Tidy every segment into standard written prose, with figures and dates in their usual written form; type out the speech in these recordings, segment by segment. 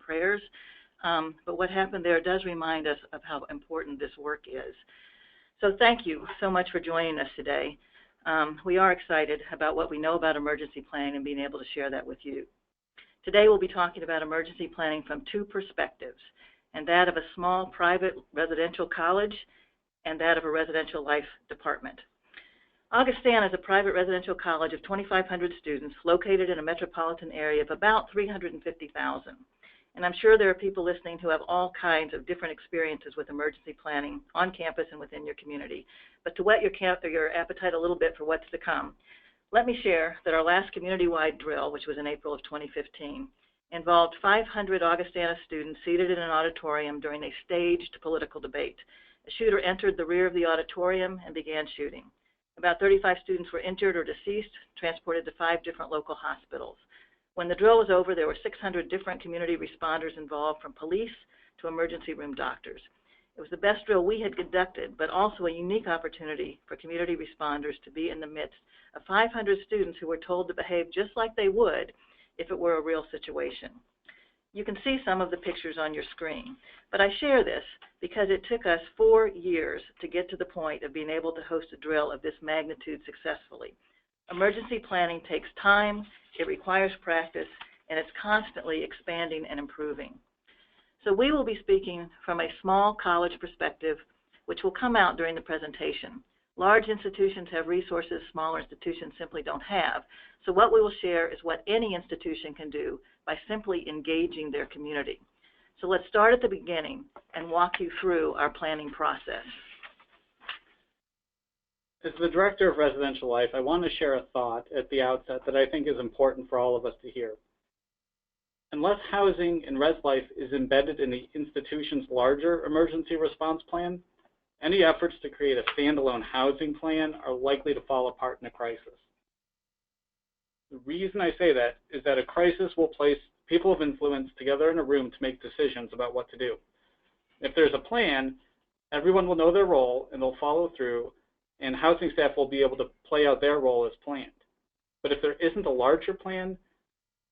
prayers. But what happened there does remind us of how important this work is. So thank you so much for joining us today. We are excited about what we know about emergency planning and being able to share that with you. Today we'll be talking about emergency planning from two perspectives, and that of a small private residential college and that of a residential life department. Augustana is a private residential college of 2,500 students located in a metropolitan area of about 350,000. And I'm sure there are people listening who have all kinds of different experiences with emergency planning on campus and within your community. But to whet your appetite a little bit for what's to come, let me share that our last community-wide drill, which was in April of 2015, involved 500 Augustana students seated in an auditorium during a staged political debate. A shooter entered the rear of the auditorium and began shooting. About 35 students were injured or deceased, transported to 5 different local hospitals. When the drill was over, there were 600 different community responders involved, from police to emergency room doctors. It was the best drill we had conducted, but also a unique opportunity for community responders to be in the midst of 500 students who were told to behave just like they would if it were a real situation. You can see some of the pictures on your screen, but I share this because it took us 4 years to get to the point of being able to host a drill of this magnitude successfully. Emergency planning takes time, it requires practice, and it's constantly expanding and improving. So we will be speaking from a small college perspective, which will come out during the presentation. Large institutions have resources smaller institutions simply don't have. So what we will share is what any institution can do by simply engaging their community. So let's start at the beginning and walk you through our planning process. As the Director of Residential Life, I want to share a thought at the outset that I think is important for all of us to hear. Unless housing in Res Life is embedded in the institution's larger emergency response plan, any efforts to create a standalone housing plan are likely to fall apart in a crisis. The reason I say that is that a crisis will place people of influence together in a room to make decisions about what to do. If there's a plan, everyone will know their role and they'll follow through, and housing staff will be able to play out their role as planned. But if there isn't a larger plan,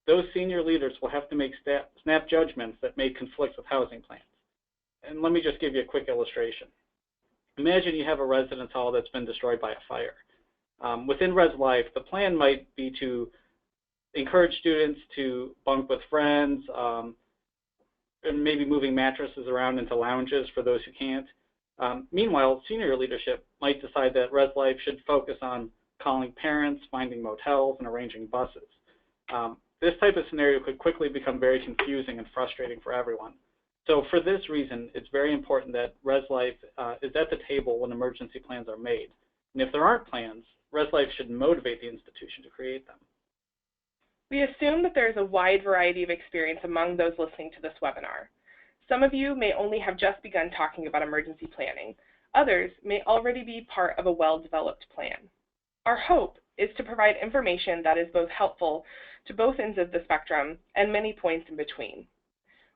those senior leaders will have to make snap judgments that may conflict with housing plans. And let me just give you a quick illustration. Imagine you have a residence hall that's been destroyed by a fire. Within Res Life, the plan might be to encourage students to bunk with friends, and maybe moving mattresses around into lounges for those who can't. Meanwhile, senior leadership might decide that Res Life should focus on calling parents, finding motels, and arranging buses. This type of scenario could quickly become very confusing and frustrating for everyone. So for this reason, it's very important that Res Life is at the table when emergency plans are made. And if there aren't plans, Res Life should motivate the institution to create them. We assume that there is a wide variety of experience among those listening to this webinar. Some of you may only have just begun talking about emergency planning. Others may already be part of a well-developed plan. Our hope is to provide information that is both helpful to both ends of the spectrum and many points in between.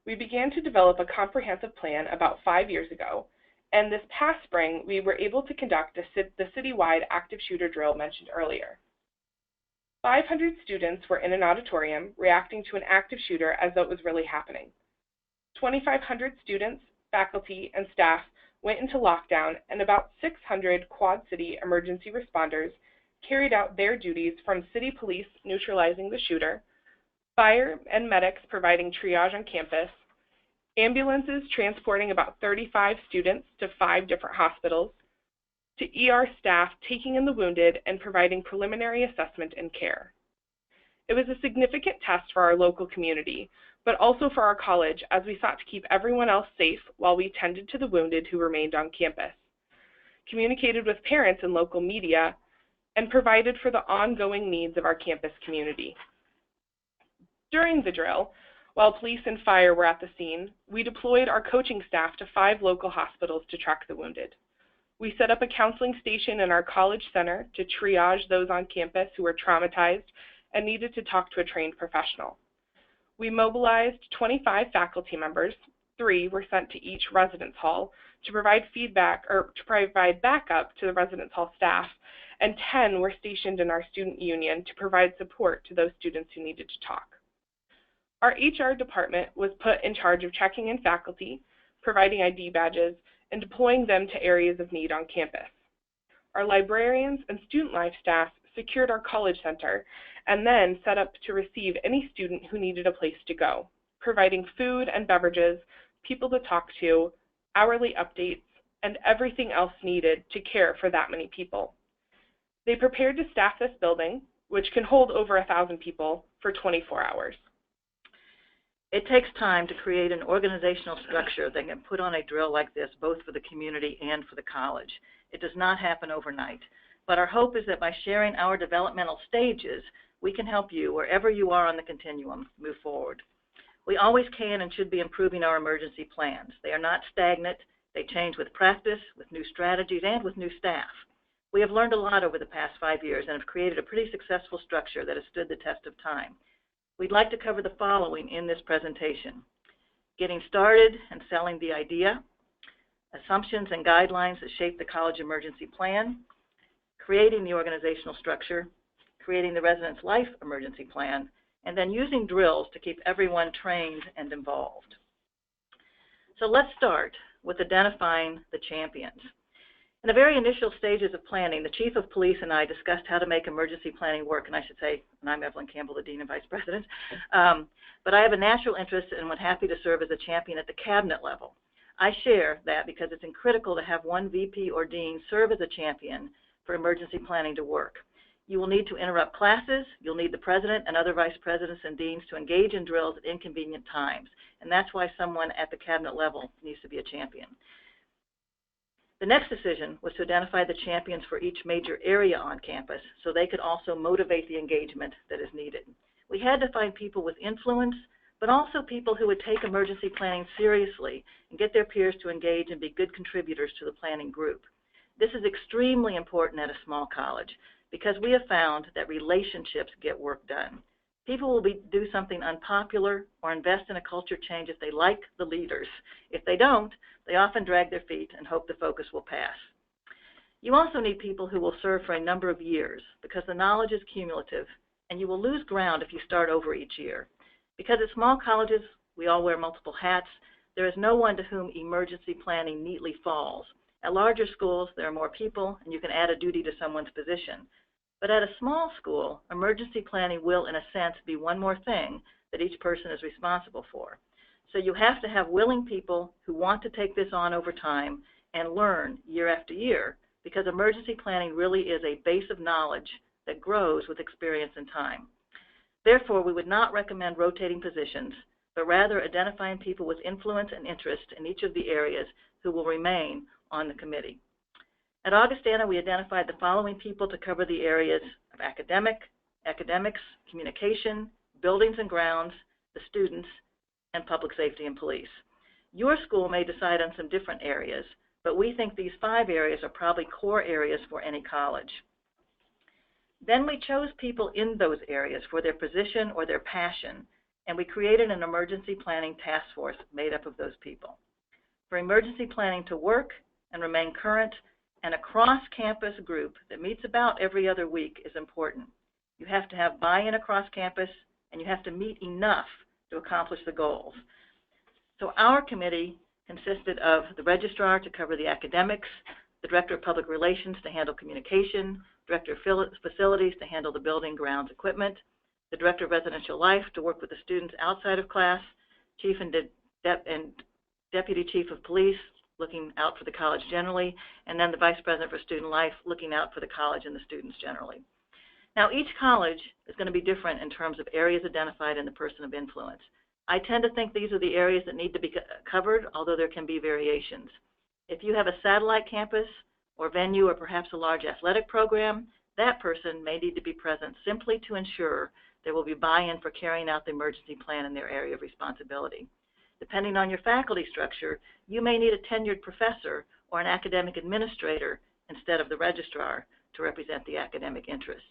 We began to develop a comprehensive plan about 5 years ago, and this past spring we were able to conduct the citywide active shooter drill mentioned earlier. 500 students were in an auditorium reacting to an active shooter as though it was really happening. 2,500 students, faculty, and staff went into lockdown, and about 600 Quad City emergency responders carried out their duties, from city police neutralizing the shooter, fire and medics providing triage on campus, ambulances transporting about 35 students to 5 different hospitals, to ER staff taking in the wounded and providing preliminary assessment and care. It was a significant test for our local community, but also for our college, as we sought to keep everyone else safe while we tended to the wounded who remained on campus, communicated with parents and local media, and provided for the ongoing needs of our campus community. During the drill, while police and fire were at the scene, we deployed our coaching staff to 5 local hospitals to track the wounded. We set up a counseling station in our college center to triage those on campus who were traumatized and needed to talk to a trained professional. We mobilized 25 faculty members. 3 were sent to each residence hall to provide feedback or to provide backup to the residence hall staff, and 10 were stationed in our student union to provide support to those students who needed to talk. Our HR department was put in charge of checking in faculty, providing ID badges, and deploying them to areas of need on campus. Our librarians and student life staff secured our college center and then set up to receive any student who needed a place to go, providing food and beverages, people to talk to, hourly updates, and everything else needed to care for that many people. They prepared to staff this building, which can hold over 1,000 people, for 24 hours. It takes time to create an organizational structure that can put on a drill like this, both for the community and for the college. It does not happen overnight. But our hope is that by sharing our developmental stages, we can help you, wherever you are on the continuum, move forward. We always can and should be improving our emergency plans. They are not stagnant. They change with practice, with new strategies, and with new staff. We have learned a lot over the past 5 years and have created a pretty successful structure that has stood the test of time. We'd like to cover the following in this presentation: getting started and selling the idea, assumptions and guidelines that shape the college emergency plan, creating the organizational structure, creating the residence life emergency plan, and then using drills to keep everyone trained and involved. So let's start with identifying the champions. In the very initial stages of planning, the Chief of Police and I discussed how to make emergency planning work, and I should say, and I'm Evelyn Campbell, the Dean and Vice President, but I have a natural interest and would happy to serve as a champion at the cabinet level. I share that because it's critical to have one VP or Dean serve as a champion for emergency planning to work. You will need to interrupt classes, you'll need the President and other Vice Presidents and Deans to engage in drills at inconvenient times, and that's why someone at the cabinet level needs to be a champion. The next decision was to identify the champions for each major area on campus so they could also motivate the engagement that is needed. We had to find people with influence, but also people who would take emergency planning seriously and get their peers to engage and be good contributors to the planning group. This is extremely important at a small college because we have found that relationships get work done. People will do something unpopular or invest in a culture change if they like the leaders. If they don't, they often drag their feet and hope the focus will pass. You also need people who will serve for a number of years because the knowledge is cumulative and you will lose ground if you start over each year. Because at small colleges, we all wear multiple hats, there is no one to whom emergency planning neatly falls. At larger schools, there are more people and you can add a duty to someone's position. But at a small school, emergency planning will, in a sense, be one more thing that each person is responsible for. So you have to have willing people who want to take this on over time and learn year after year, because emergency planning really is a base of knowledge that grows with experience and time. Therefore, we would not recommend rotating positions, but rather identifying people with influence and interest in each of the areas who will remain on the committee. At Augustana, we identified the following people to cover the areas of academics, communication, buildings and grounds, the students, and public safety and police. Your school may decide on some different areas, but we think these 5 areas are probably core areas for any college. Then we chose people in those areas for their position or their passion, and we created an emergency planning task force made up of those people. For emergency planning to work and remain current, an across-campus group that meets about every other week is important. You have to have buy-in across campus, and you have to meet enough to accomplish the goals. So our committee consisted of the registrar to cover the academics, the director of public relations to handle communication, director of facilities to handle the building, grounds, equipment, the director of residential life to work with the students outside of class, chief and deputy chief of police looking out for the college generally, and then the vice president for student life looking out for the college and the students generally. Now, each college is going to be different in terms of areas identified and the person of influence. I tend to think these are the areas that need to be covered, although there can be variations. If you have a satellite campus or venue or perhaps a large athletic program, that person may need to be present simply to ensure there will be buy-in for carrying out the emergency plan in their area of responsibility. Depending on your faculty structure, you may need a tenured professor or an academic administrator instead of the registrar to represent the academic interests.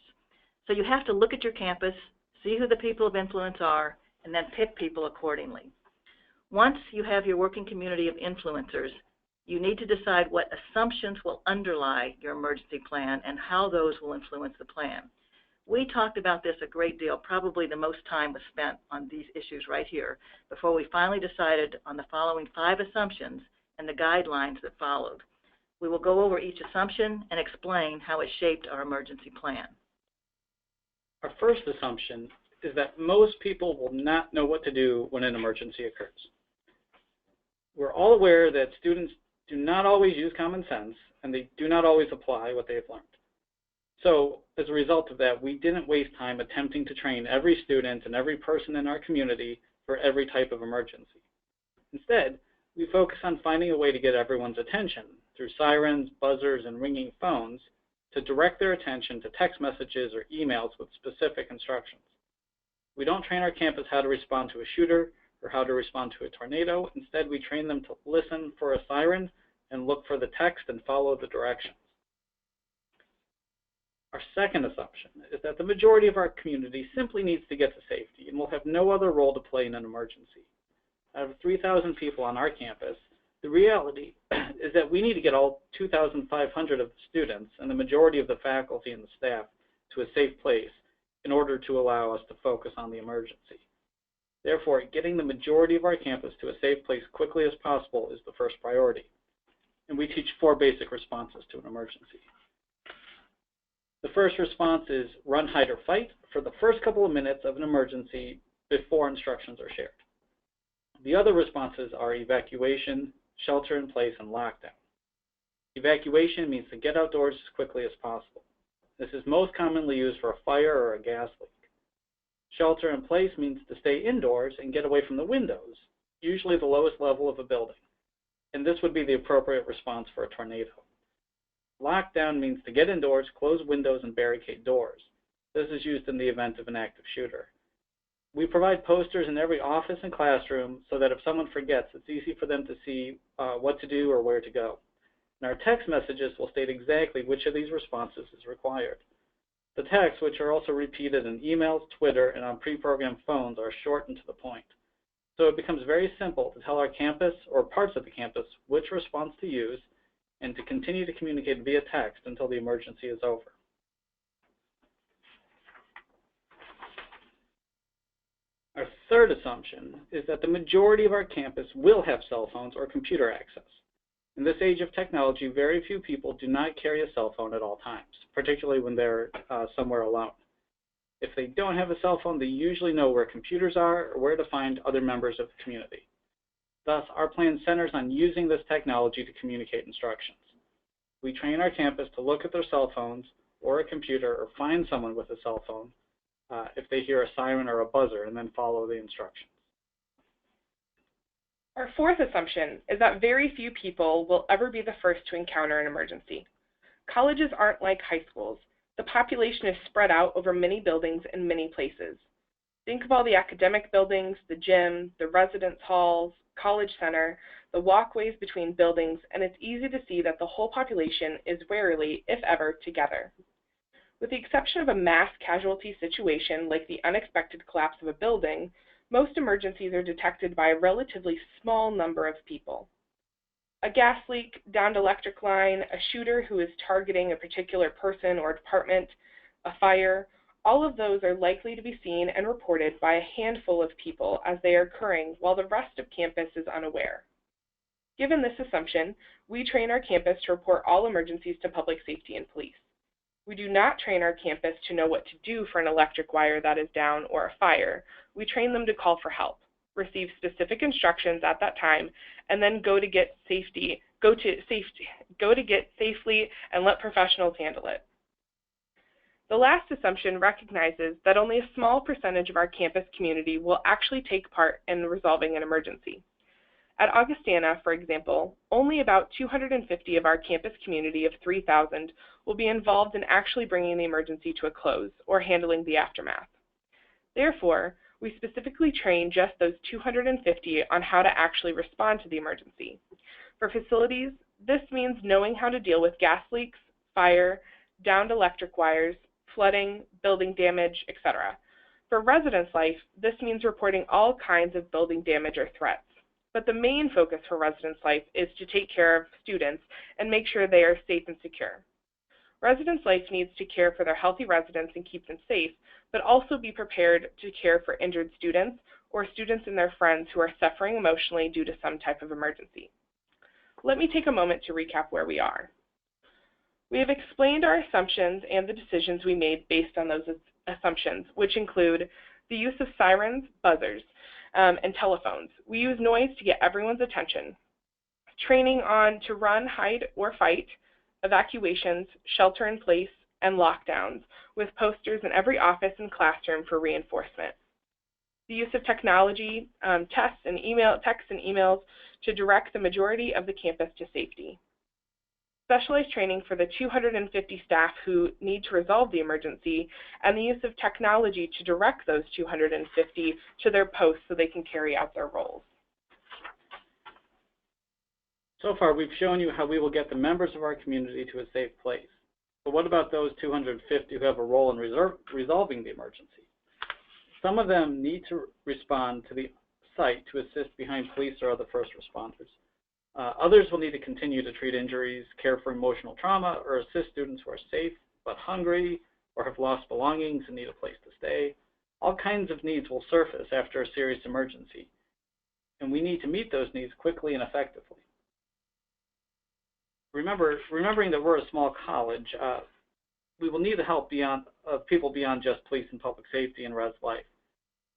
So you have to look at your campus, see who the people of influence are, and then pick people accordingly. Once you have your working community of influencers, you need to decide what assumptions will underlie your emergency plan and how those will influence the plan. We talked about this a great deal. Probably the most time was spent on these issues right here before we finally decided on the following 5 assumptions and the guidelines that followed. We will go over each assumption and explain how it shaped our emergency plan. Our first assumption is that most people will not know what to do when an emergency occurs. We're all aware that students do not always use common sense, and they do not always apply what they've learned. So, as a result of that, we didn't waste time attempting to train every student and every person in our community for every type of emergency. Instead, we focus on finding a way to get everyone's attention through sirens, buzzers, and ringing phones to direct their attention to text messages or emails with specific instructions. We don't train our campus how to respond to a shooter or how to respond to a tornado. Instead, we train them to listen for a siren and look for the text and follow the directions. Our second assumption is that the majority of our community simply needs to get to safety and will have no other role to play in an emergency. Out of 3,000 people on our campus, the reality is that we need to get all 2,500 of the students and the majority of the faculty and the staff to a safe place in order to allow us to focus on the emergency. Therefore, getting the majority of our campus to a safe place quickly as possible is the first priority. And we teach 4 basic responses to an emergency. The first response is run, hide, or fight for the first couple of minutes of an emergency before instructions are shared. The other responses are evacuation, shelter in place, and lockdown. Evacuation means to get outdoors as quickly as possible. This is most commonly used for a fire or a gas leak. Shelter in place means to stay indoors and get away from the windows, usually the lowest level of a building. And this would be the appropriate response for a tornado. Lockdown means to get indoors, close windows, and barricade doors. This is used in the event of an active shooter. We provide posters in every office and classroom so that if someone forgets, it's easy for them to see what to do or where to go. And our text messages will state exactly which of these responses is required. The texts, which are also repeated in emails, Twitter, and on pre-programmed phones, are short and to the point. So it becomes very simple to tell our campus or parts of the campus which response to use and to continue to communicate via text until the emergency is over. Our third assumption is that the majority of our campus will have cell phones or computer access. In this age of technology, very few people do not carry a cell phone at all times, particularly when they're somewhere alone. If they don't have a cell phone, they usually know where computers are or where to find other members of the community. Thus, our plan centers on using this technology to communicate instructions. We train our campus to look at their cell phones or a computer or find someone with a cell phone if they hear a siren or a buzzer, and then follow the instructions. Our fourth assumption is that very few people will ever be the first to encounter an emergency. Colleges aren't like high schools. The population is spread out over many buildings in many places. Think of all the academic buildings, the gym, the residence halls, college center, the walkways between buildings, and it's easy to see that the whole population is rarely, if ever, together. With the exception of a mass casualty situation like the unexpected collapse of a building, most emergencies are detected by a relatively small number of people. A gas leak, downed electric line, a shooter who is targeting a particular person or department, a fire, all of those are likely to be seen and reported by a handful of people as they are occurring while the rest of campus is unaware. Given this assumption, we train our campus to report all emergencies to public safety and police. We do not train our campus to know what to do for an electric wire that is down or a fire. We train them to call for help, receive specific instructions at that time, and then go to get safely and let professionals handle it. The last assumption recognizes that only a small percentage of our campus community will actually take part in resolving an emergency. At Augustana, for example, only about 250 of our campus community of 3,000 will be involved in actually bringing the emergency to a close or handling the aftermath. Therefore, we specifically train just those 250 on how to actually respond to the emergency. For facilities, this means knowing how to deal with gas leaks, fire, downed electric wires, flooding, building damage, etc. For residence life, this means reporting all kinds of building damage or threats. But the main focus for residence life is to take care of students and make sure they are safe and secure. Residence Life needs to care for their healthy residents and keep them safe, but also be prepared to care for injured students or students and their friends who are suffering emotionally due to some type of emergency. Let me take a moment to recap where we are. We have explained our assumptions and the decisions we made based on those assumptions, which include the use of sirens, buzzers, and telephones. We use noise to get everyone's attention. Training on to run, hide, or fight, evacuations, shelter in place, and lockdowns, with posters in every office and classroom for reinforcement. The use of technology, texts and emails to direct the majority of the campus to safety. Specialized training for the 250 staff who need to resolve the emergency, and the use of technology to direct those 250 to their posts so they can carry out their roles. So far, we've shown you how we will get the members of our community to a safe place. But what about those 250 who have a role in resolving the emergency? Some of them need to respond to the site to assist behind police or other first responders. Others will need to continue to treat injuries, care for emotional trauma, or assist students who are safe but hungry or have lost belongings and need a place to stay. All kinds of needs will surface after a serious emergency, and we need to meet those needs quickly and effectively. Remembering that we're a small college, we will need the help of people beyond just police and public safety and Res Life.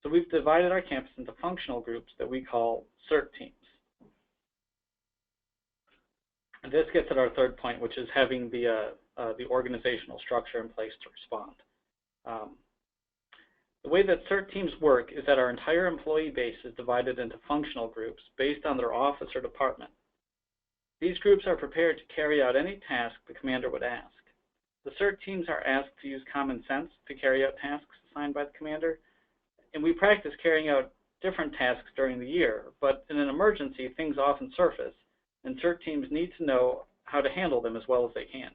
So we've divided our campus into functional groups that we call Cert Teams. And this gets at our third point, which is having the organizational structure in place to respond. The way that Cert Teams work is that our entire employee base is divided into functional groups based on their office or department. These groups are prepared to carry out any task the commander would ask. The Cert Teams are asked to use common sense to carry out tasks assigned by the commander, and we practice carrying out different tasks during the year, but in an emergency, things often surface, and Cert Teams need to know how to handle them as well as they can.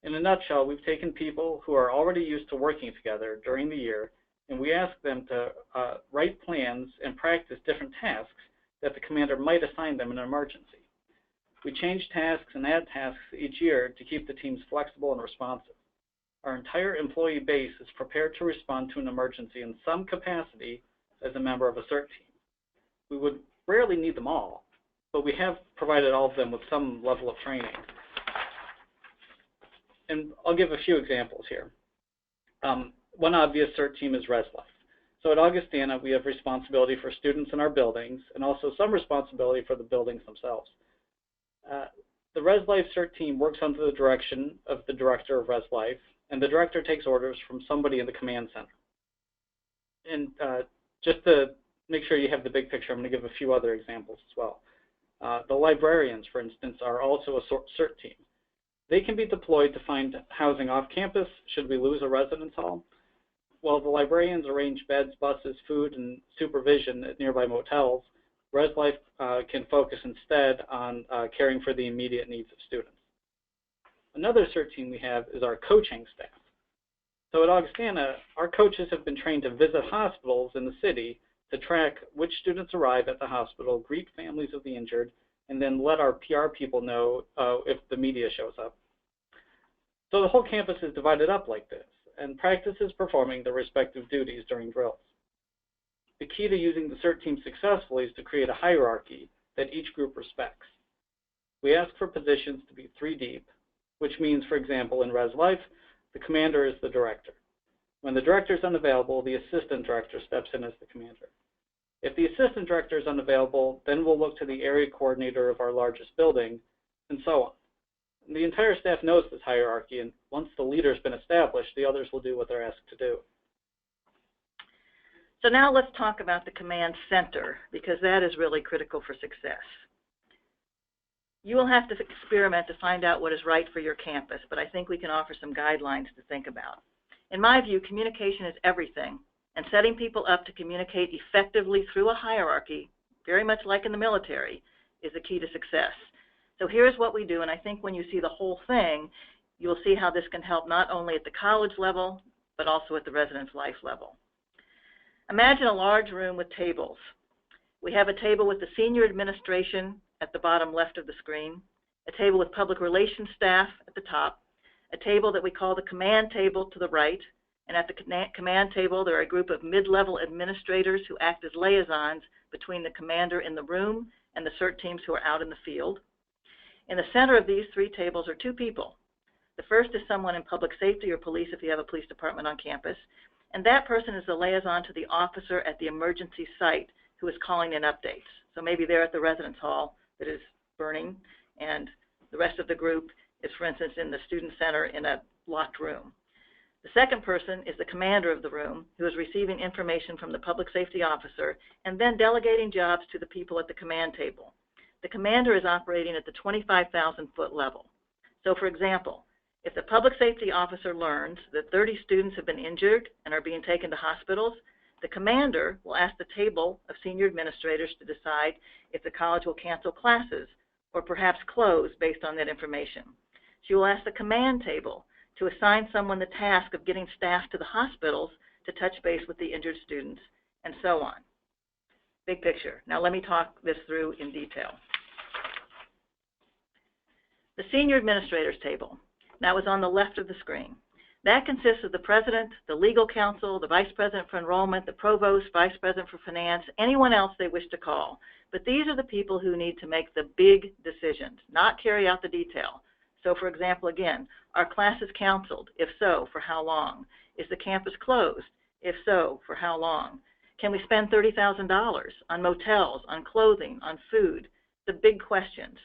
In a nutshell, we've taken people who are already used to working together during the year, and we ask them to write plans and practice different tasks that the commander might assign them in an emergency. We change tasks and add tasks each year to keep the teams flexible and responsive. Our entire employee base is prepared to respond to an emergency in some capacity as a member of a Cert Team. We would rarely need them all, but we have provided all of them with some level of training. And I'll give a few examples here. One obvious Cert Team is Res Life. So at Augustana, we have responsibility for students in our buildings and also some responsibility for the buildings themselves. The Res Life Cert Team works under the direction of the director of Res Life, and the director takes orders from somebody in the command center. And just to make sure you have the big picture, I'm going to give a few other examples as well. The librarians, for instance, are also a Cert Team. They can be deployed to find housing off campus should we lose a residence hall, while the librarians arrange beds, buses, food, and supervision at nearby motels. Res Life can focus instead on caring for the immediate needs of students. Another Cert Team we have is our coaching staff. So at Augustana, our coaches have been trained to visit hospitals in the city to track which students arrive at the hospital, greet families of the injured, and then let our PR people know if the media shows up. So the whole campus is divided up like this, and practices performing their respective duties during drills. The key to using the Cert Team successfully is to create a hierarchy that each group respects. We ask for positions to be 3 deep, which means, for example, in Res Life, the commander is the director. When the director is unavailable, the assistant director steps in as the commander. If the assistant director is unavailable, then we'll look to the area coordinator of our largest building, and so on. And the entire staff knows this hierarchy, and once the leader's been established, the others will do what they're asked to do. So now let's talk about the command center, because that is really critical for success. You will have to experiment to find out what is right for your campus, but I think we can offer some guidelines to think about. In my view, communication is everything, and setting people up to communicate effectively through a hierarchy, very much like in the military, is the key to success. So here's what we do, and I think when you see the whole thing, you'll see how this can help not only at the college level, but also at the residence life level. Imagine a large room with tables. We have a table with the senior administration at the bottom left of the screen, a table with public relations staff at the top, a table that we call the command table to the right, and at the command table there are a group of mid-level administrators who act as liaisons between the commander in the room and the CERT teams who are out in the field. In the center of these three tables are two people. The first is someone in public safety or police if you have a police department on campus, and that person is the liaison to the officer at the emergency site who is calling in updates. So maybe they're at the residence hall that is burning, and the rest of the group is, for instance, in the student center in a locked room. The second person is the commander of the room who is receiving information from the public safety officer and then delegating jobs to the people at the command table. The commander is operating at the 25,000-foot level. So, for example, if the public safety officer learns that 30 students have been injured and are being taken to hospitals, the commander will ask the table of senior administrators to decide if the college will cancel classes or perhaps close based on that information. She will ask the command table to assign someone the task of getting staff to the hospitals to touch base with the injured students, and so on. Big picture. Now let me talk this through in detail. The senior administrators table. That was on the left of the screen. That consists of the president, the legal counsel, the vice president for enrollment, the provost, vice president for finance, anyone else they wish to call. But these are the people who need to make the big decisions, not carry out the detail. So, for example, again, are classes canceled? If so, for how long? Is the campus closed? If so, for how long? Can we spend $30,000 on motels, on clothing, on food? The big questions.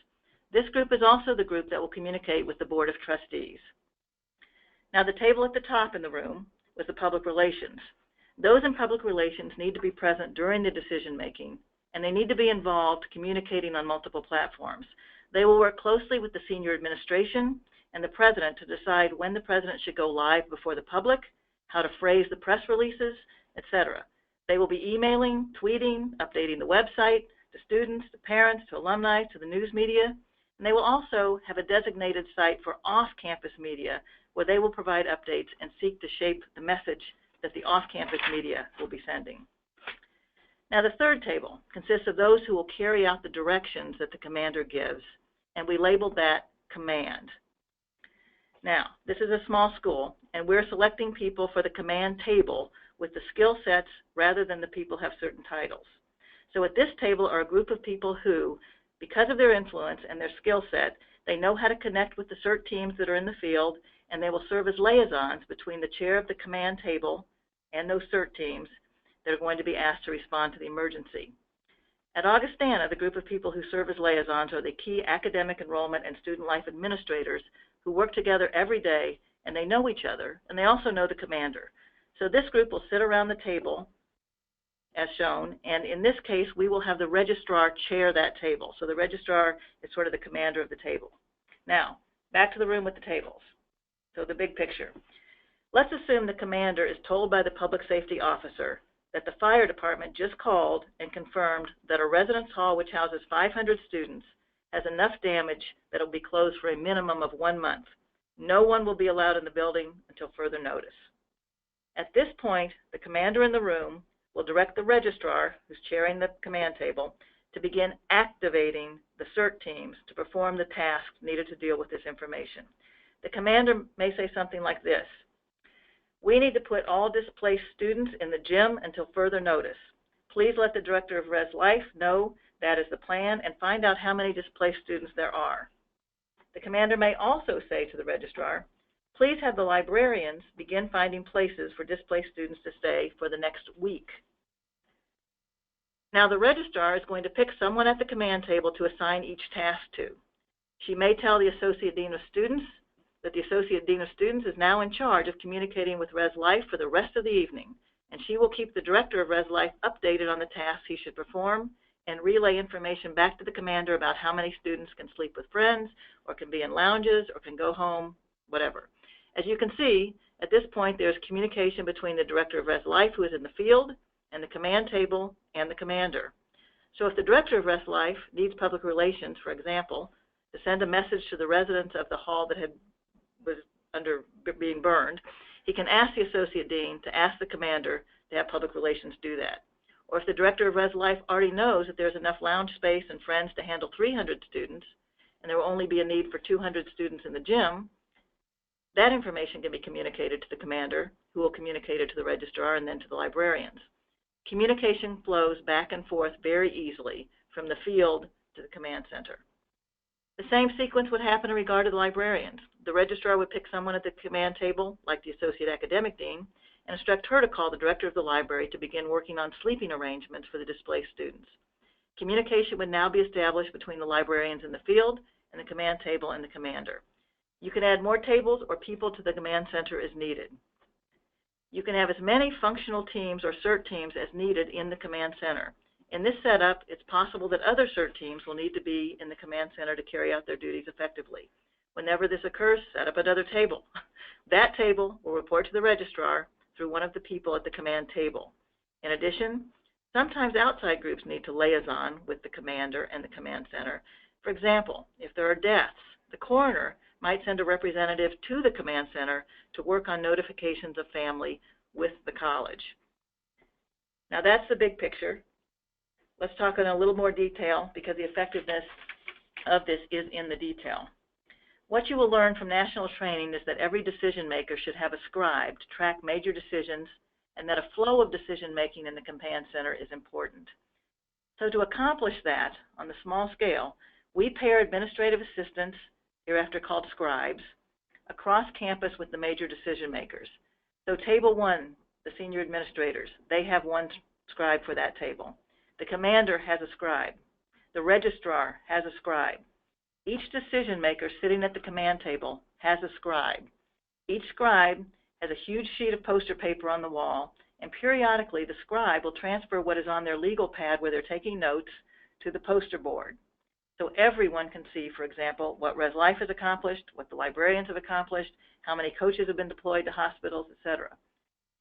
This group is also the group that will communicate with the Board of Trustees. Now, the table at the top in the room was the public relations. Those in public relations need to be present during the decision-making, and they need to be involved communicating on multiple platforms. They will work closely with the senior administration and the president to decide when the president should go live before the public, how to phrase the press releases, etc. They will be emailing, tweeting, updating the website to students, to parents, to alumni, to the news media, and they will also have a designated site for off-campus media where they will provide updates and seek to shape the message that the off-campus media will be sending. Now, the third table consists of those who will carry out the directions that the commander gives, and we labeled that command. Now, this is a small school, and we're selecting people for the command table with the skill sets rather than the people who have certain titles. So at this table are a group of people who, because of their influence and their skill set, they know how to connect with the CERT teams that are in the field, and they will serve as liaisons between the chair of the command table and those CERT teams that are going to be asked to respond to the emergency. At Augustana, the group of people who serve as liaisons are the key academic enrollment and student life administrators who work together every day, and they know each other, and they also know the commander. So this group will sit around the table, as shown, and in this case, we will have the registrar chair that table. So the registrar is sort of the commander of the table. Now, back to the room with the tables. So the big picture. Let's assume the commander is told by the public safety officer that the fire department just called and confirmed that a residence hall which houses 500 students has enough damage that it will be closed for a minimum of 1 month. No one will be allowed in the building until further notice. At this point, the commander in the room will direct the registrar, who's chairing the command table, to begin activating the CERT teams to perform the tasks needed to deal with this information. The commander may say something like this: we need to put all displaced students in the gym until further notice. Please let the director of Res Life know that is the plan and find out how many displaced students there are. The commander may also say to the registrar, please have the librarians begin finding places for displaced students to stay for the next week. Now the registrar is going to pick someone at the command table to assign each task to. She may tell the Associate Dean of Students that the Associate Dean of Students is now in charge of communicating with Res Life for the rest of the evening, and she will keep the director of Res Life updated on the tasks he should perform and relay information back to the commander about how many students can sleep with friends or can be in lounges or can go home, whatever. As you can see, at this point there's communication between the director of Res Life, who is in the field, and the command table and the commander. So if the director of Res Life needs public relations, for example, to send a message to the residents of the hall that was being burned, he can ask the Associate Dean to ask the commander to have public relations do that. Or if the director of Res Life already knows that there's enough lounge space and friends to handle 300 students, and there will only be a need for 200 students in the gym, That information can be communicated to the commander, who will communicate it to the registrar and then to the librarians. Communication flows back and forth very easily from the field to the command center. The same sequence would happen in regard to the librarians. The registrar would pick someone at the command table, like the associate academic dean, and instruct her to call the director of the library to begin working on sleeping arrangements for the displaced students. Communication would now be established between the librarians in the field and the command table and the commander. You can add more tables or people to the command center as needed. You can have as many functional teams or Cert teams as needed in the command center. In this setup, it's possible that other Cert teams will need to be in the command center to carry out their duties effectively. Whenever this occurs, set up another table. That table will report to the registrar through one of the people at the command table. In addition, sometimes outside groups need to liaison with the commander and the command center. For example, if there are deaths, the coroner might send a representative to the command center to work on notifications of family with the college. Now that's the big picture. Let's talk in a little more detail because the effectiveness of this is in the detail. What you will learn from national training is that every decision maker should have a scribe to track major decisions and that a flow of decision making in the command center is important. So to accomplish that on the small scale, we pair administrative assistants, hereafter called scribes, across campus with the major decision makers. So table 1, the senior administrators, they have one scribe for that table. The commander has a scribe. The registrar has a scribe. Each decision maker sitting at the command table has a scribe. Each scribe has a huge sheet of poster paper on the wall, and periodically the scribe will transfer what is on their legal pad where they're taking notes to the poster board. So everyone can see, for example, what Res Life has accomplished, what the librarians have accomplished, how many coaches have been deployed to hospitals, etc.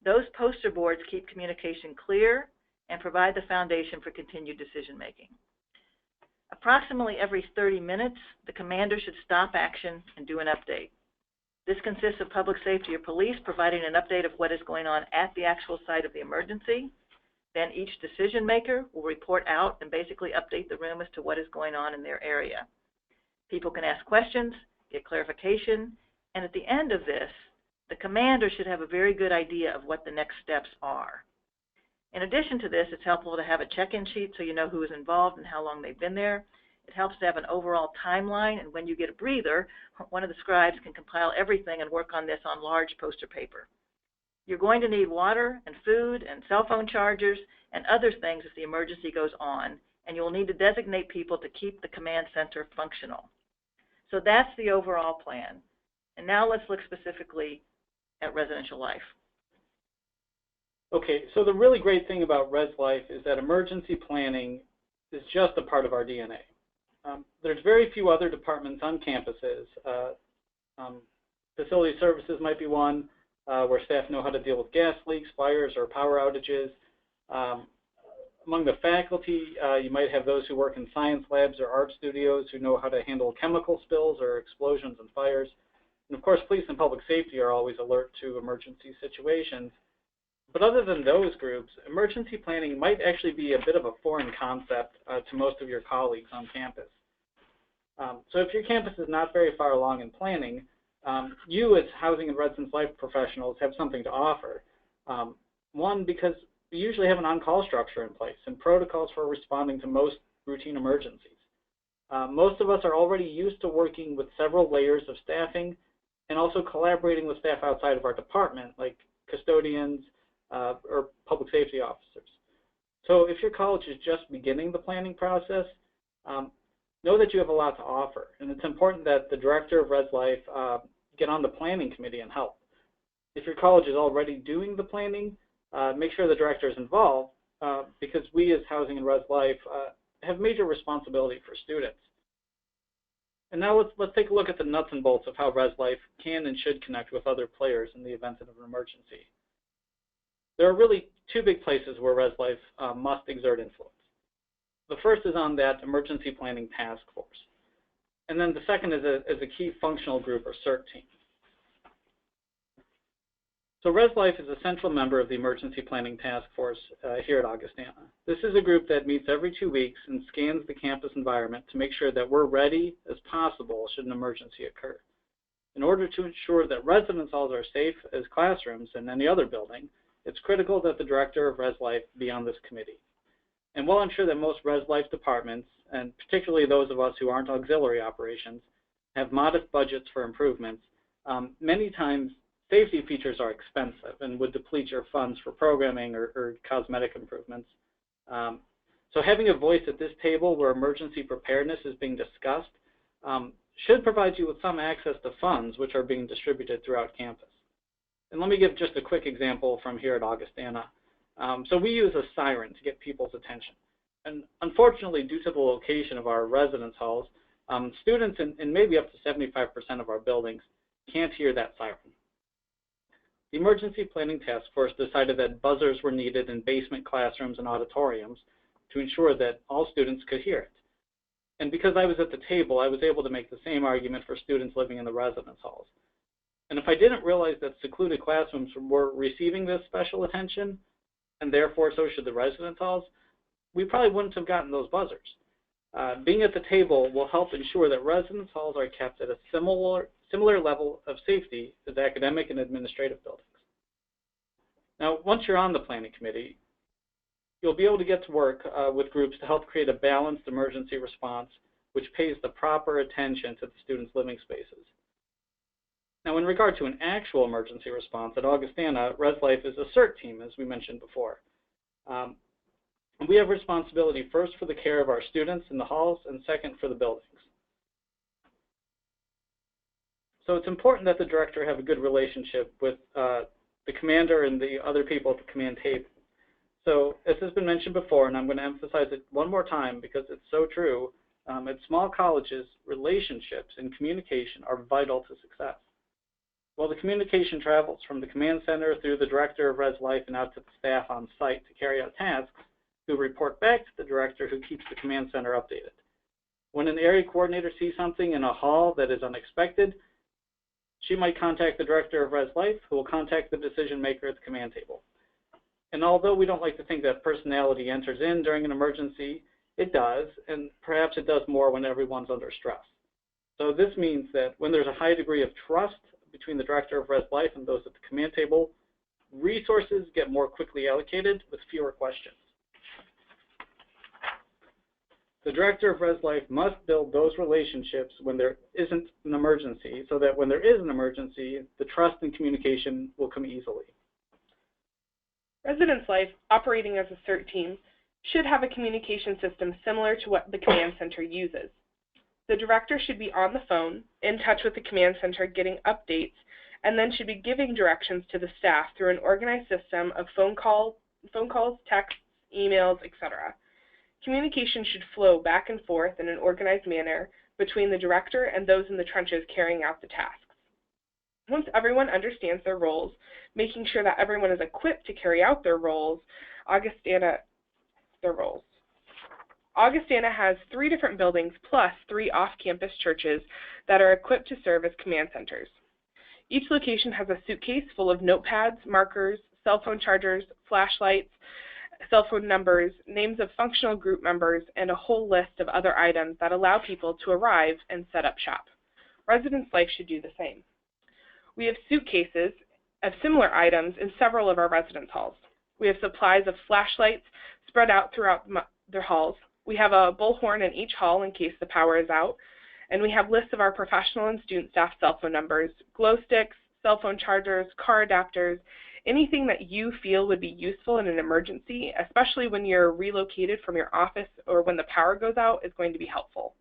Those poster boards keep communication clear and provide the foundation for continued decision making. Approximately every 30 minutes, the commander should stop action and do an update. This consists of public safety or police providing an update of what is going on at the actual site of the emergency. Then each decision maker will report out and basically update the room as to what is going on in their area. People can ask questions, get clarification, and at the end of this, the commander should have a very good idea of what the next steps are. In addition to this, it's helpful to have a check-in sheet so you know who is involved and how long they've been there. It helps to have an overall timeline, and when you get a breather, one of the scribes can compile everything and work on this on large poster paper. You're going to need water and food and cell phone chargers and other things as the emergency goes on, and you'll need to designate people to keep the command center functional. So that's the overall plan. And now let's look specifically at residential life. Okay, so the really great thing about Res Life is that emergency planning is just a part of our DNA. There's very few other departments on campuses. Facility services might be one, where staff know how to deal with gas leaks, fires, or power outages. Among the faculty, you might have those who work in science labs or art studios who know how to handle chemical spills or explosions and fires. And of course, police and public safety are always alert to emergency situations. But other than those groups, emergency planning might actually be a bit of a foreign concept to most of your colleagues on campus. So if your campus is not very far along in planning, you as housing and residence life professionals have something to offer. One, because we usually have an on-call structure in place and protocols for responding to most routine emergencies. Most of us are already used to working with several layers of staffing and also collaborating with staff outside of our department, like custodians or public safety officers. So if your college is just beginning the planning process, know that you have a lot to offer. And it's important that the director of Res Life get on the planning committee and help. If your college is already doing the planning, make sure the director is involved because we as Housing and Res Life have major responsibility for students. And now let's take a look at the nuts and bolts of how Res Life can and should connect with other players in the event of an emergency. There are really two big places where Res Life must exert influence. The first is on that emergency planning task force. And then the second is a key functional group or Cert team. So Res Life is a central member of the emergency planning task force here at Augustana. This is a group that meets every 2 weeks and scans the campus environment to make sure that we're ready as possible should an emergency occur. in order to ensure that residence halls are safe as classrooms in any other building, it's critical that the Director of Res Life be on this committee. And while I'm sure that most Res Life departments, and particularly those of us who aren't auxiliary operations, have modest budgets for improvements, many times safety features are expensive and would deplete your funds for programming or cosmetic improvements. So having a voice at this table where emergency preparedness is being discussed should provide you with some access to funds which are being distributed throughout campus. And let me give just a quick example from here at Augustana. So we use a siren to get people's attention. And unfortunately, due to the location of our residence halls, students in maybe up to 75% of our buildings can't hear that siren. The Emergency Planning Task Force decided that buzzers were needed in basement classrooms and auditoriums to ensure that all students could hear it. And because I was at the table, I was able to make the same argument for students living in the residence halls. And if I didn't realize that secluded classrooms were receiving this special attention, and therefore so should the residence halls, we probably wouldn't have gotten those buzzers. Being at the table will help ensure that residence halls are kept at a similar level of safety as academic and administrative buildings. Now, once you're on the planning committee, you'll be able to get to work with groups to help create a balanced emergency response which pays the proper attention to the students' living spaces. Now, in regard to an actual emergency response at Augustana, Res Life is a Cert team, as we mentioned before. We have responsibility first for the care of our students in the halls and second for the buildings. So it's important that the director have a good relationship with the commander and the other people at the command table. So as has been mentioned before, and I'm going to emphasize it one more time because it's so true, at small colleges, relationships and communication are vital to success. While the communication travels from the command center through the director of Res Life and out to the staff on site to carry out tasks, who report back to the director who keeps the command center updated. When an area coordinator sees something in a hall that is unexpected, she might contact the director of Res Life, who will contact the decision maker at the command table. And although we don't like to think that personality enters in during an emergency, it does, and perhaps it does more when everyone's under stress. So this means that when there's a high degree of trust between the director of Res Life and those at the command table, resources get more quickly allocated with fewer questions. The director of Res Life must build those relationships when there isn't an emergency, so that when there is an emergency, the trust and communication will come easily. Residence Life, operating as a Cert team, should have a communication system similar to what the command center uses. The director should be on the phone, in touch with the command center, getting updates, and then should be giving directions to the staff through an organized system of phone calls, texts, emails, etc. Communication should flow back and forth in an organized manner between the director and those in the trenches carrying out the tasks. Once everyone understands their roles, making sure that everyone is equipped to carry out their roles, Augustana has 3 different buildings plus 3 off-campus churches that are equipped to serve as command centers. Each location has a suitcase full of notepads, markers, cell phone chargers, flashlights, cell phone numbers, names of functional group members, and a whole list of other items that allow people to arrive and set up shop. Residence Life should do the same. We have suitcases of similar items in several of our residence halls. We have supplies of flashlights spread out throughout their halls. We have a bullhorn in each hall in case the power is out, and we have lists of our professional and student staff cell phone numbers, glow sticks, cell phone chargers, car adapters, anything that you feel would be useful in an emergency, especially when you're relocated from your office or when the power goes out, is going to be helpful.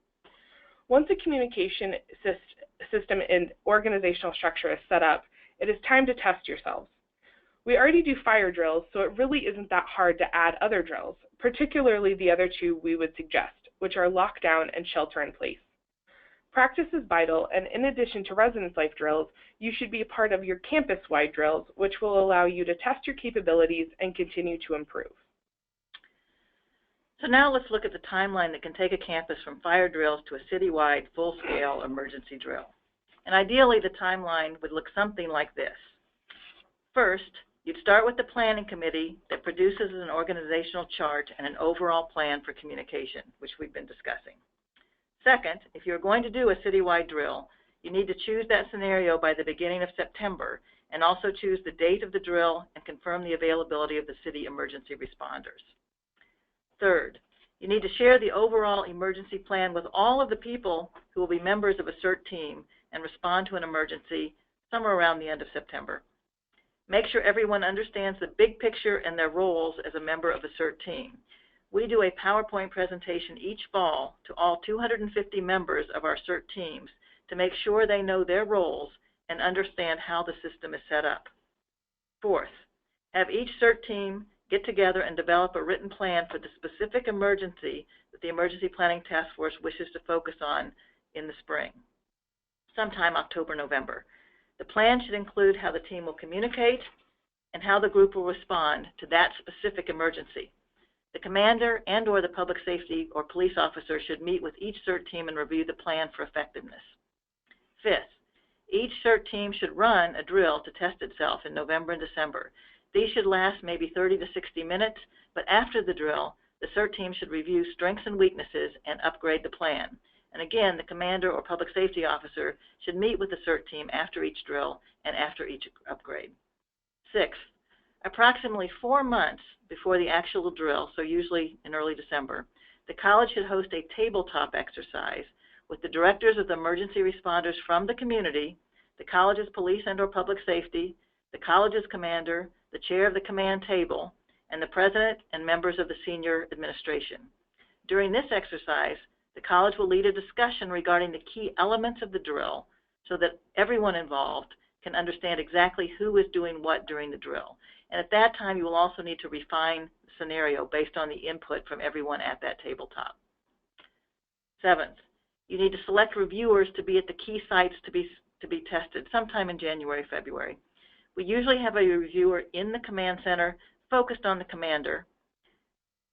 Once a communication system and organizational structure is set up, it is time to test yourselves. We already do fire drills, so it really isn't that hard to add other drills, particularly the other 2 we would suggest, which are lockdown and shelter in place. Practice is vital, and in addition to Residence Life drills, you should be a part of your campus-wide drills, which will allow you to test your capabilities and continue to improve. So now let's look at the timeline that can take a campus from fire drills to a citywide, full-scale emergency drill. And ideally, the timeline would look something like this. First, you'd start with the planning committee that produces an organizational chart and an overall plan for communication, which we've been discussing. Second, if you're going to do a citywide drill, You need to choose that scenario by the beginning of September, and also choose the date of the drill and confirm the availability of the city emergency responders. Third, you need to share the overall emergency plan with all of the people who will be members of a CERT team and respond to an emergency somewhere around the end of September. Make sure everyone understands the big picture and their roles as a member of a CERT team. We do a PowerPoint presentation each fall to all 250 members of our CERT teams to make sure they know their roles and understand how the system is set up. Fourth, have each CERT team get together and develop a written plan for the specific emergency that the Emergency Planning Task Force wishes to focus on in the spring, sometime October, November. The plan should include how the team will communicate and how the group will respond to that specific emergency. The commander and/or the public safety or police officer should meet with each CERT team and review the plan for effectiveness. Fifth, each CERT team should run a drill to test itself in November and December. These should last maybe 30 to 60 minutes, but after the drill, the CERT team should review strengths and weaknesses and upgrade the plan. And again, the commander or public safety officer should meet with the CERT team after each drill and after each upgrade. Sixth, approximately 4 months before the actual drill, so usually in early December, the college should host a tabletop exercise with the directors of the emergency responders from the community, the college's police and/or public safety, the college's commander, the chair of the command table, and the president and members of the senior administration. During this exercise, the college will lead a discussion regarding the key elements of the drill so that everyone involved can understand exactly who is doing what during the drill. And at that time, you will also need to refine the scenario based on the input from everyone at that tabletop. Seventh, you need to select reviewers to be at the key sites to be tested sometime in January, February. We usually have a reviewer in the command center focused on the commander,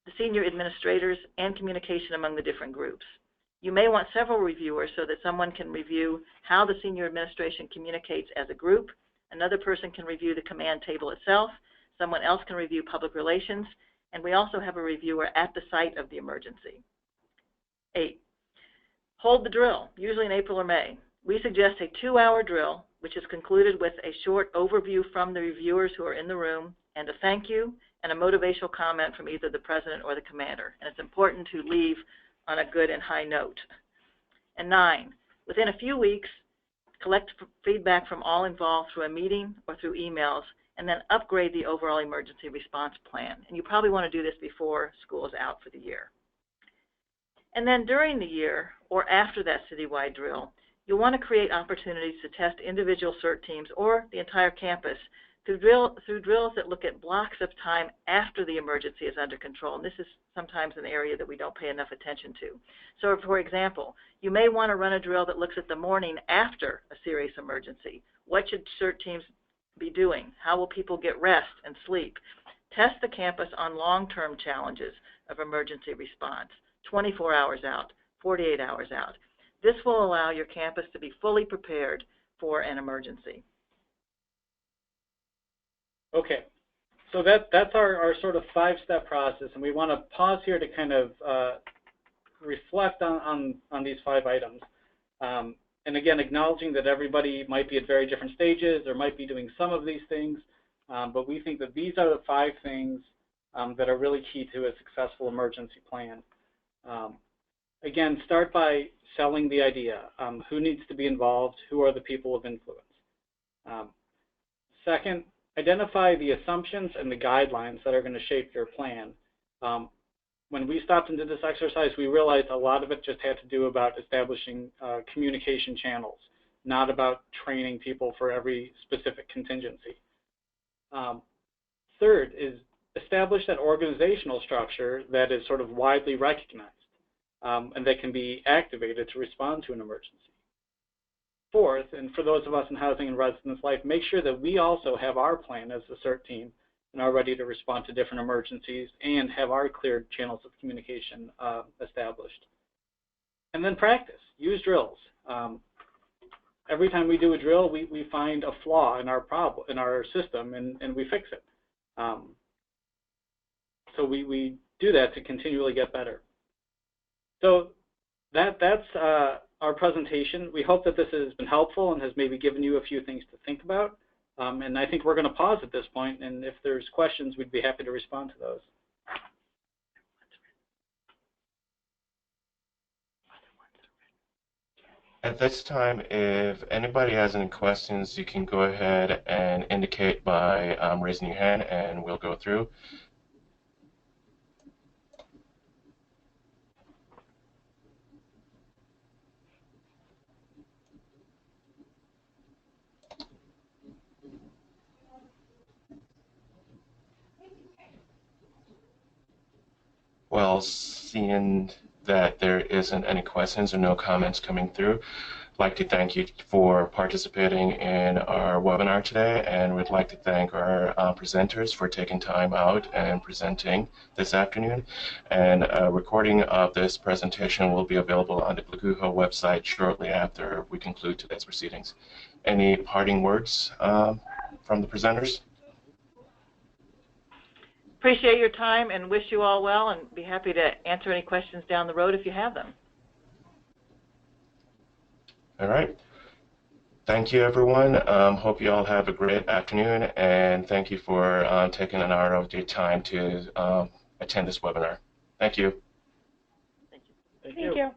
the senior administrators, and communication among the different groups. You may want several reviewers so that someone can review how the senior administration communicates as a group, another person can review the command table itself, someone else can review public relations, and we also have a reviewer at the site of the emergency. 8, hold the drill, usually in April or May. We suggest a 2-hour drill, which is concluded with a short overview from the reviewers who are in the room, and a thank you and a motivational comment from either the president or the commander. And it's important to leave on a good and high note. And 9, within a few weeks, collect feedback from all involved through a meeting or through emails, and then upgrade the overall emergency response plan. And you probably want to do this before school is out for the year. And then during the year, or after that citywide drill, you'll want to create opportunities to test individual CERT teams or the entire campus through drills that look at blocks of time after the emergency is under control. And this is sometimes an area that we don't pay enough attention to. So, for example, you may want to run a drill that looks at the morning after a serious emergency. What should CERT teams be doing? How will people get rest and sleep? Test the campus on long-term challenges of emergency response, 24 hours out, 48 hours out. This will allow your campus to be fully prepared for an emergency. Okay, so that's our sort of 5-step process, and we want to pause here to kind of reflect on these 5 items. And again, acknowledging that everybody might be at very different stages or might be doing some of these things, but we think that these are the 5 things that are really key to a successful emergency plan. Again, start by selling the idea. Who needs to be involved? Who are the people of influence? Second, identify the assumptions and the guidelines that are going to shape your plan. When we stopped and did this exercise, we realized a lot of it just had to do about establishing communication channels, not about training people for every specific contingency. Third is establish that organizational structure that is sort of widely recognized and that can be activated to respond to an emergency. Fourth, and for those of us in housing and residence life, make sure that we also have our plan as a CERT team and are ready to respond to different emergencies and have our clear channels of communication established. And then practice. Use drills. Every time we do a drill, we find a flaw in our system, and we fix it. So we do that to continually get better. So that's our presentation. We hope that this has been helpful and has maybe given you a few things to think about. And I think we're going to pause at this point, and if there's questions, we'd be happy to respond to those. At this time, if anybody has any questions, you can go ahead and indicate by raising your hand, and we'll go through. Well, seeing that there isn't any questions or no comments coming through, I'd like to thank you for participating in our webinar today, and we'd like to thank our presenters for taking time out and presenting this afternoon. And a recording of this presentation will be available on the Blagujo website shortly after we conclude today's proceedings. Any parting words from the presenters? Appreciate your time and wish you all well, and be happy to answer any questions down the road if you have them. All right. Thank you, everyone. Hope you all have a great afternoon, and thank you for taking an hour of your time to attend this webinar. Thank you. Thank you. Thank Thank you.